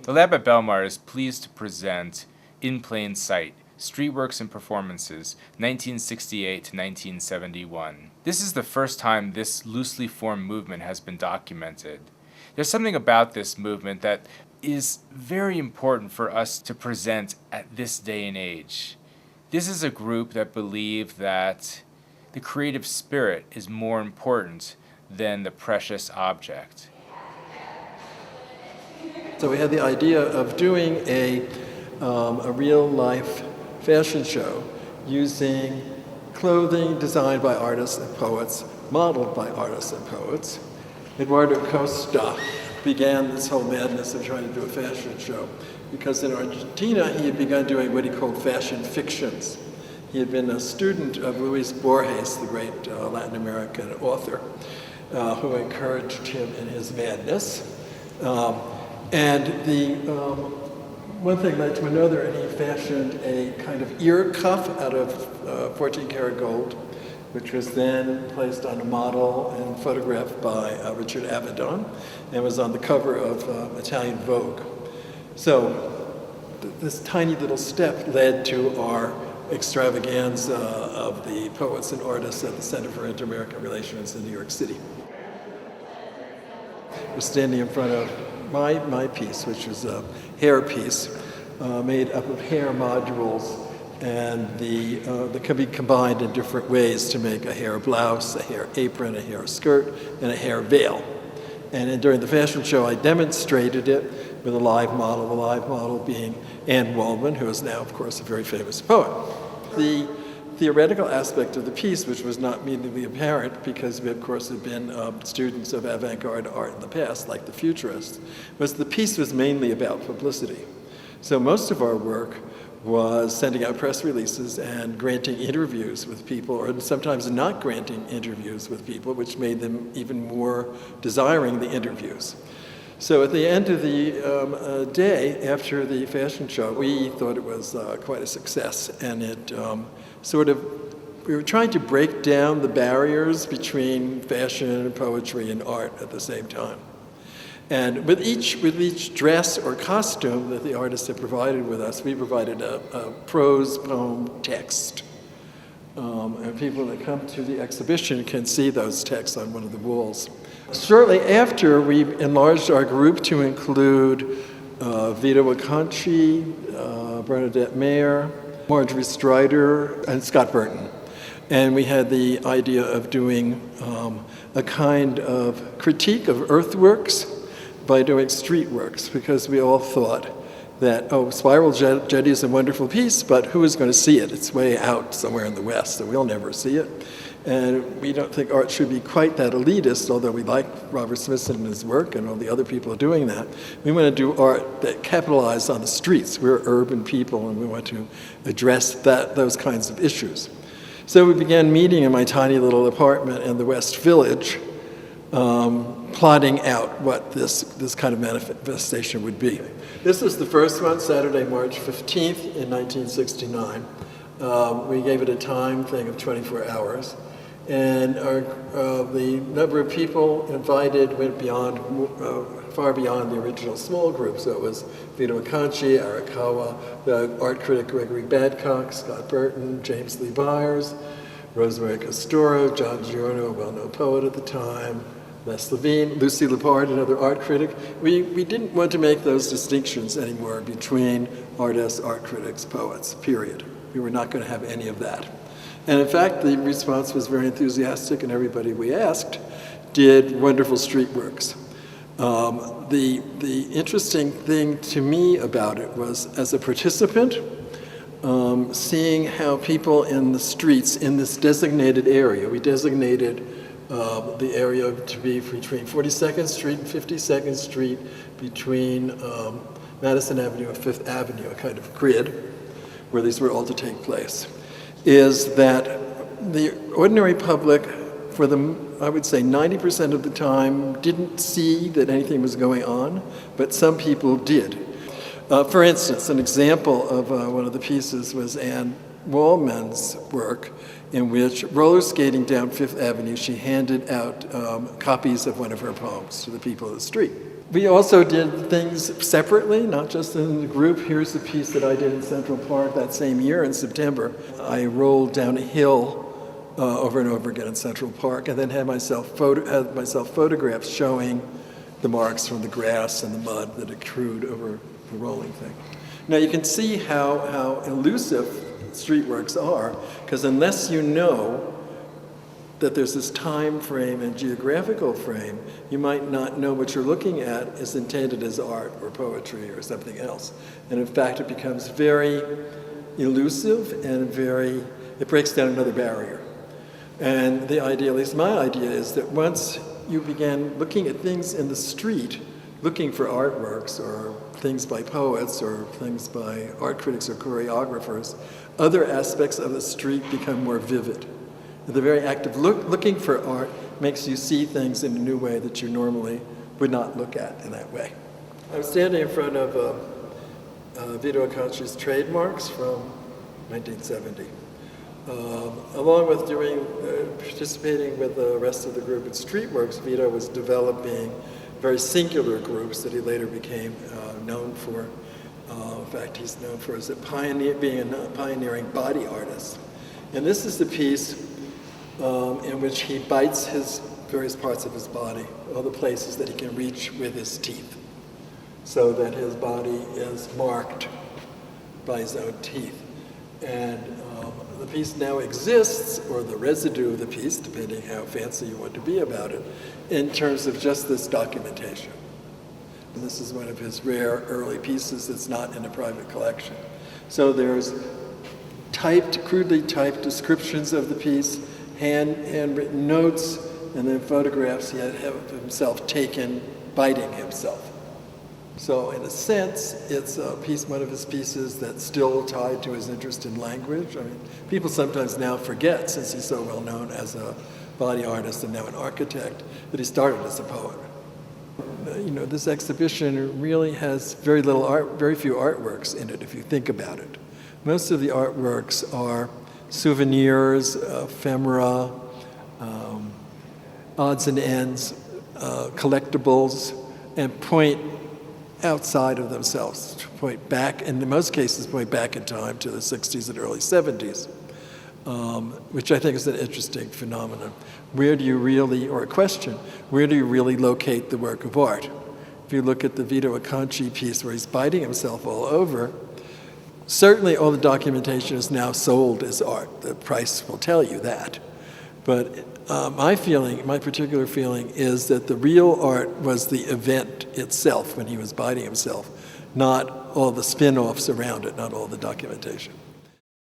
The lab at Belmar is pleased to present In Plain Sight, Streetworks and Performances, 1968 to 1971. This is the first time this loosely formed movement has been documented. There's something about this movement that is very important for us to present at this day and age. This is a group that believe that the creative spirit is more important than the precious object. So we had the idea of doing a real-life fashion show using clothing designed by artists and poets, modeled by artists and poets. Eduardo Costa began this whole madness of trying to do a fashion show because in Argentina he had begun doing what he called fashion fictions. He had been a student of Luis Borges, the great Latin American author, who encouraged him in his madness. And the one thing led to another, and he fashioned a kind of ear cuff out of 14 karat gold, which was then placed on a model and photographed by Richard Avedon, and was on the cover of Italian Vogue. So this tiny little step led to our extravaganza of the poets and artists at the Center for Inter-American Relations in New York City. We're standing in front of my piece, which is a hair piece made up of hair modules, and that can be combined in different ways to make a hair blouse, a hair apron, a hair skirt, and a hair veil. And during the fashion show, I demonstrated it with a live model, the live model being Anne Waldman, who is now, of course, a very famous poet. The theoretical aspect of the piece, which was not immediately apparent because we, of course, had been students of avant-garde art in the past, like the Futurists, was the piece was mainly about publicity. So most of our work was sending out press releases and granting interviews with people, or sometimes not granting interviews with people, which made them even more desiring the interviews. So at the end of the day, after the fashion show, we thought it was quite a success, and it we were trying to break down the barriers between fashion, poetry, and art at the same time. And with each dress or costume that the artists had provided with us, we provided a prose poem text. And people that come to the exhibition can see those texts on one of the walls. Shortly after, we enlarged our group to include Vita Wakanchi, Bernadette Mayer, Marjorie Strider, and Scott Burton. And we had the idea of doing a kind of critique of earthworks by doing streetworks, because we all thought that, Spiral Jetty is a wonderful piece, but who is going to see it? It's way out somewhere in the West, so we'll never see it. And we don't think art should be quite that elitist, although we like Robert Smithson and his work and all the other people doing that. We want to do art that capitalizes on the streets. We're urban people, and we want to address those kinds of issues. So we began meeting in my tiny little apartment in the West Village, plotting out what this kind of manifestation would be. This was the first one, Saturday, March 15th in 1969. We gave it a time thing of 24 hours. And the number of people invited went beyond, far beyond the original small group. So it was Vita Wakanchi, Arakawa, the art critic Gregory Badcock, Scott Burton, James Lee Byers, Rosemary Castoro, John Giorno, a well-known poet at the time, Les Levine, Lucy Lepard, another art critic. We didn't want to make those distinctions anymore between artists, art critics, poets, period. We were not going to have any of that. And in fact, the response was very enthusiastic, and everybody we asked did wonderful street works. The interesting thing to me about it was, as a participant, seeing how people in the streets in this designated area, we designated the area to be between 42nd Street and 52nd Street, between Madison Avenue and Fifth Avenue, a kind of grid where these were all to take place, is that the ordinary public, for I would say 90% of the time, didn't see that anything was going on, but some people did. For instance, an example of one of the pieces was Anne Waldman's work, in which, roller skating down Fifth Avenue, she handed out copies of one of her poems to the people of the street. We also did things separately, not just in the group. Here's the piece that I did in Central Park that same year in September. I rolled down a hill over and over again in Central Park, and then had myself photographs showing the marks from the grass and the mud that accrued over the rolling thing. Now you can see how elusive street works are, because unless you know that there's this time frame and geographical frame, you might not know what you're looking at is intended as art or poetry or something else. And in fact, it becomes very elusive and it breaks down another barrier. And the idea, at least my idea, is that once you began looking at things in the street, looking for artworks or things by poets or things by art critics or choreographers, other aspects of the street become more vivid. The very act of looking for art makes you see things in a new way that you normally would not look at in that way. I'm standing in front of Vito Acconci's trademarks from 1970. Along with participating with the rest of the group at Streetworks, Vito was developing very singular groups that he later became known for. In fact, he's known for as being a pioneering body artist. And this is the piece in which he bites his various parts of his body, all the places that he can reach with his teeth, so that his body is marked by his own teeth. And the piece now exists, or the residue of the piece, depending how fancy you want to be about it, in terms of just this documentation. And this is one of his rare early pieces that's not in a private collection. So there's crudely typed descriptions of the piece, handwritten notes, and then photographs he had himself taken biting himself. So in a sense, it's one of his pieces that's still tied to his interest in language. I mean, people sometimes now forget, since he's so well known as a body artist and now an architect, that he started as a poet. This exhibition really has very few artworks in it, if you think about it. Most of the artworks are souvenirs, ephemera, odds and ends, collectibles, and point outside of themselves, point back, and in most cases point back in time to the 60s and early 70s, which I think is an interesting phenomenon. Where do you really locate the work of art? If you look at the Vito Acconci piece where he's biting himself all over, certainly all the documentation is now sold as art. The price will tell you that. But my particular feeling is that the real art was the event itself when he was biting himself, not all the spin-offs around it, not all the documentation.